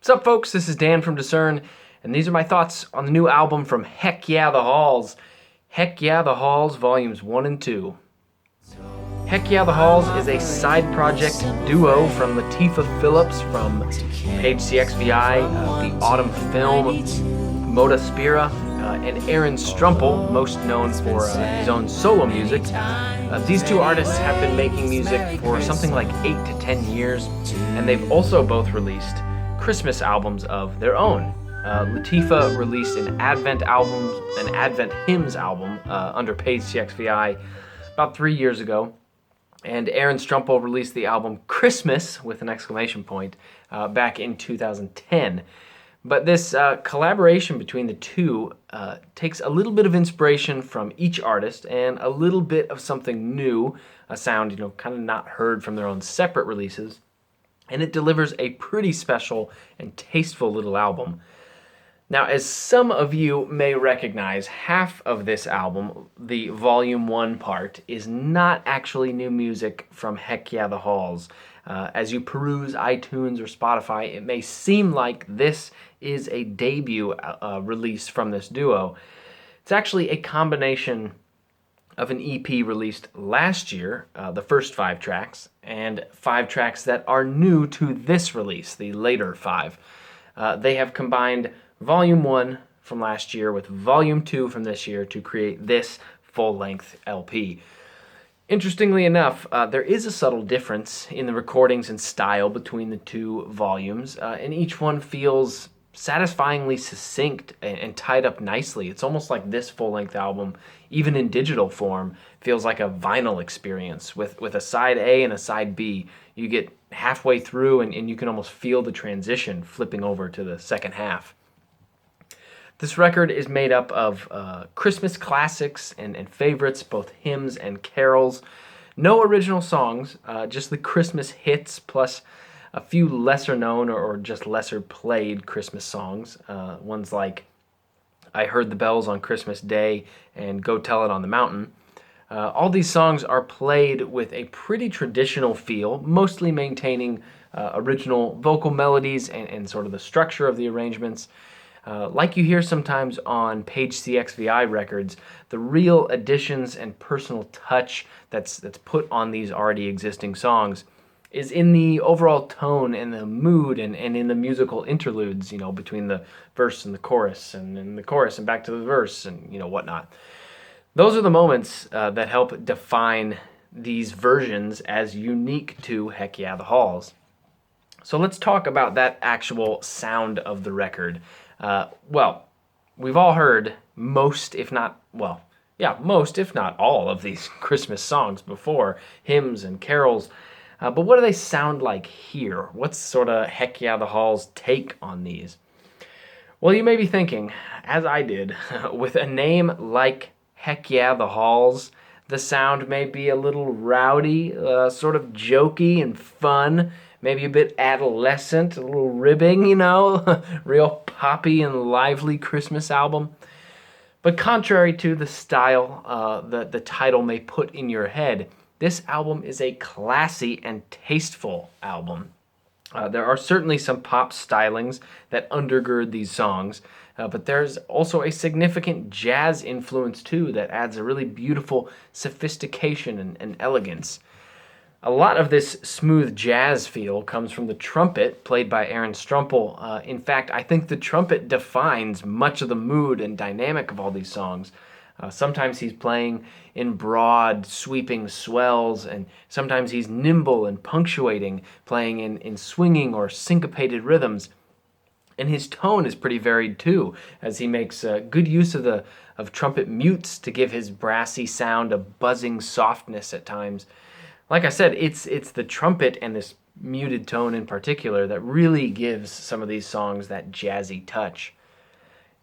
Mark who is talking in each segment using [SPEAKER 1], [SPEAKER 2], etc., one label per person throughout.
[SPEAKER 1] What's up, folks? This is Dan from Discern, and these are my thoughts on the new album from Heck Yeah the Halls. Heck Yeah the Halls, Volumes 1 and 2. Heck Yeah the Halls is a side project duo from Latifah Phillips from Page CXVI, The Autumn Film, Moda Spira, and Aaron Strumpel, most known for his own solo music. These two artists have been making music for something like 8 to 10 years, and they've also both released Christmas albums of their own. Latifah released an Advent hymns album under Page CXVI about 3 years ago, and Aaron Strumpel released the album Christmas with an exclamation point back in 2010. But this collaboration between the two takes a little bit of inspiration from each artist and a little bit of something new, a sound kind of not heard from their own separate releases. And it delivers a pretty special and tasteful little album. Now, as some of you may recognize, half of this album, the Volume 1 part, is not actually new music from Heck Yeah the Halls. As you peruse iTunes or Spotify, it may seem like this is a debut release from this duo. It's actually a combination of an EP released last year, the first 5 tracks, and 5 tracks that are new to this release, the later 5. They have combined Volume 1 from last year with Volume 2 from this year to create this full-length LP. Interestingly enough, there is a subtle difference in the recordings and style between the two volumes, and each one feels satisfyingly succinct and tied up nicely. It's almost like this full-length album, even in digital form, feels like a vinyl experience with a side A and a side B. You get halfway through and you can almost feel the transition flipping over to the second half. This record is made up of Christmas classics and favorites, both hymns and carols. No original songs, just the Christmas hits plus a few lesser known or just lesser played Christmas songs. Ones like I Heard the Bells on Christmas Day and Go Tell It on the Mountain. All these songs are played with a pretty traditional feel, mostly maintaining original vocal melodies and sort of the structure of the arrangements. Like you hear sometimes on Page CXVI records, the real additions and personal touch that's put on these already existing songs is in the overall tone and the mood and in the musical interludes, between the verse and the chorus and the chorus and back to the verse and, whatnot. Those are the moments that help define these versions as unique to Heck Yeah the Halls. So let's talk about that actual sound of the record. We've all heard most, if not all of these Christmas songs before, hymns and carols. But what do they sound like here? What's sort of Heck Yeah the Halls' take on these? Well, you may be thinking, as I did, with a name like Heck Yeah the Halls, the sound may be a little rowdy, sort of jokey and fun, maybe a bit adolescent, a little ribbing, real poppy and lively Christmas album. But contrary to the style the title may put in your head, this album is a classy and tasteful album. There are certainly some pop stylings that undergird these songs, but there's also a significant jazz influence too that adds a really beautiful sophistication and elegance. A lot of this smooth jazz feel comes from the trumpet played by Aaron Strumpel. In fact, I think the trumpet defines much of the mood and dynamic of all these songs. Sometimes he's playing in broad, sweeping swells, and sometimes he's nimble and punctuating, playing in swinging or syncopated rhythms. And his tone is pretty varied too, as he makes good use of trumpet mutes to give his brassy sound a buzzing softness at times. Like I said, it's the trumpet and this muted tone in particular that really gives some of these songs that jazzy touch.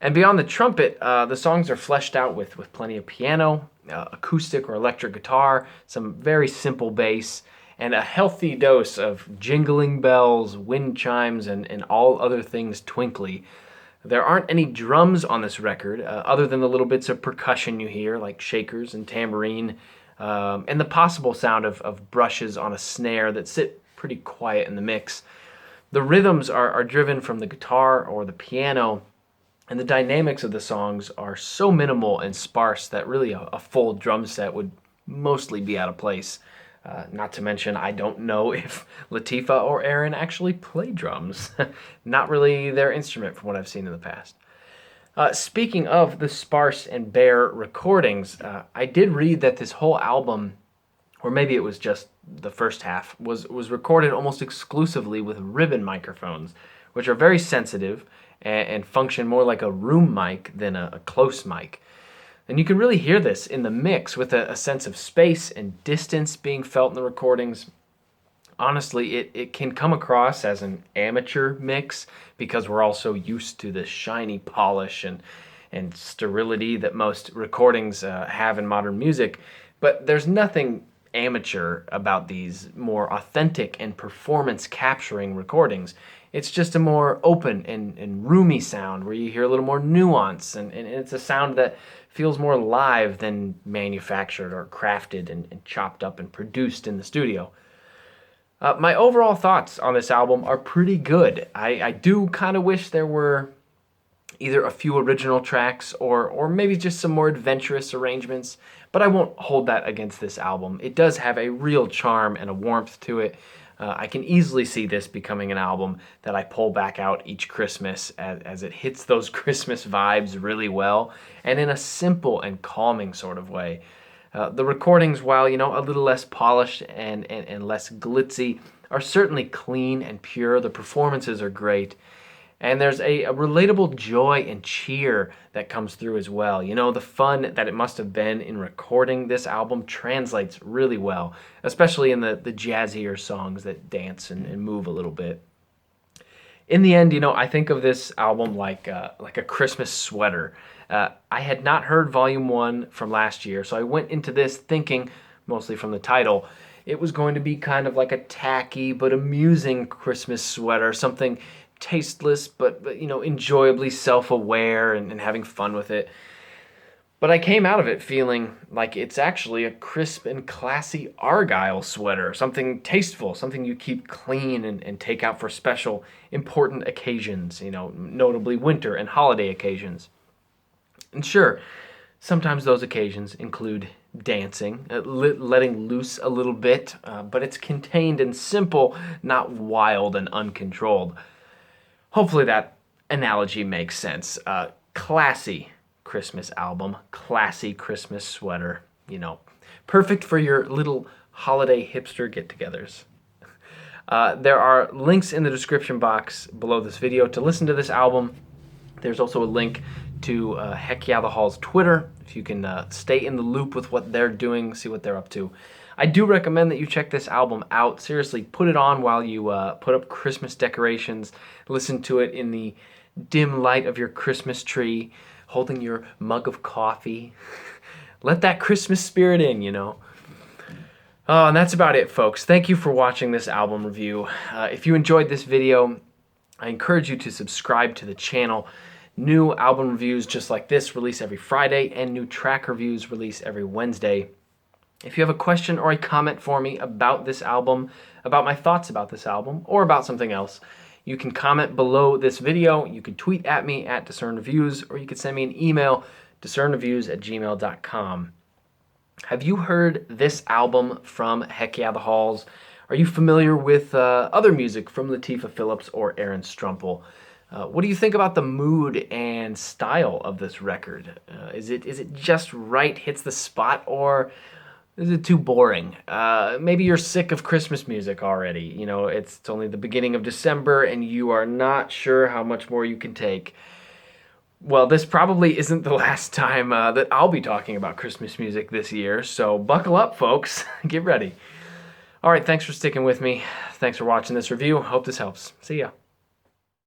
[SPEAKER 1] And beyond the trumpet, the songs are fleshed out with plenty of piano, acoustic or electric guitar, some very simple bass, and a healthy dose of jingling bells, wind chimes, and all other things twinkly. There aren't any drums on this record, other than the little bits of percussion you hear, like shakers and tambourine, and the possible sound of brushes on a snare that sit pretty quiet in the mix. The rhythms are driven from the guitar or the piano, and the dynamics of the songs are so minimal and sparse that really a full drum set would mostly be out of place. Not to mention, I don't know if Latifah or Aaron actually play drums. Not really their instrument from what I've seen in the past. Speaking of the sparse and bare recordings, I did read that this whole album, or maybe it was just the first half, was recorded almost exclusively with ribbon microphones, which are very sensitive and function more like a room mic than a close mic. And you can really hear this in the mix with a sense of space and distance being felt in the recordings. Honestly, it can come across as an amateur mix because we're all so used to the shiny polish and sterility that most recordings have in modern music. But there's nothing amateur about these more authentic and performance capturing recordings. It's just a more open and roomy sound where you hear a little more nuance, and it's a sound that feels more live than manufactured or crafted and chopped up and produced in the studio. My overall thoughts on this album are pretty good. I do kind of wish there were either a few original tracks or maybe just some more adventurous arrangements, but I won't hold that against this album. It does have a real charm and a warmth to it. I can easily see this becoming an album that I pull back out each Christmas as it hits those Christmas vibes really well and in a simple and calming sort of way. The recordings, while a little less polished and less glitzy, are certainly clean and pure. The performances are great. And there's a relatable joy and cheer that comes through as well. The fun that it must have been in recording this album translates really well, especially in the jazzier songs that dance and move a little bit. In the end, I think of this album like a Christmas sweater. I had not heard Volume 1 from last year, so I went into this thinking, mostly from the title, it was going to be kind of like a tacky but amusing Christmas sweater, something tasteless but enjoyably self-aware and having fun with it. But I came out of it feeling like it's actually a crisp and classy Argyle sweater, something tasteful, something you keep clean and take out for special, important occasions, notably winter and holiday occasions. And sure, sometimes those occasions include dancing, letting loose a little bit, but it's contained and simple, not wild and uncontrolled. Hopefully that analogy makes sense. Classy Christmas album, classy Christmas sweater, perfect for your little holiday hipster get-togethers. There are links in the description box below this video to listen to this album. There's also a link to Heck Yeah the Hall's Twitter, if you can stay in the loop with what they're doing, see what they're up to. I do recommend that you check this album out. Seriously, put it on while you put up Christmas decorations. Listen to it in the dim light of your Christmas tree, holding your mug of coffee. Let that Christmas spirit in, Oh, and that's about it, folks. Thank you for watching this album review. If you enjoyed this video, I encourage you to subscribe to the channel. New album reviews just like this release every Friday, and new track reviews release every Wednesday. If you have a question or a comment for me about this album, about my thoughts about this album, or about something else, you can comment below this video. You can tweet at me at discernreviews, or you can send me an email, discernreviews@gmail.com. Have you heard this album from Heck Yeah the Halls? Are you familiar with other music from Latifah Phillips or Aaron Strumpel? What do you think about the mood and style of this record? Is it just right, hits the spot, or is it too boring? Maybe you're sick of Christmas music already. It's only the beginning of December and you are not sure how much more you can take. Well, this probably isn't the last time that I'll be talking about Christmas music this year, so buckle up, folks. Get ready. All right, thanks for sticking with me. Thanks for watching this review. Hope this helps. See ya.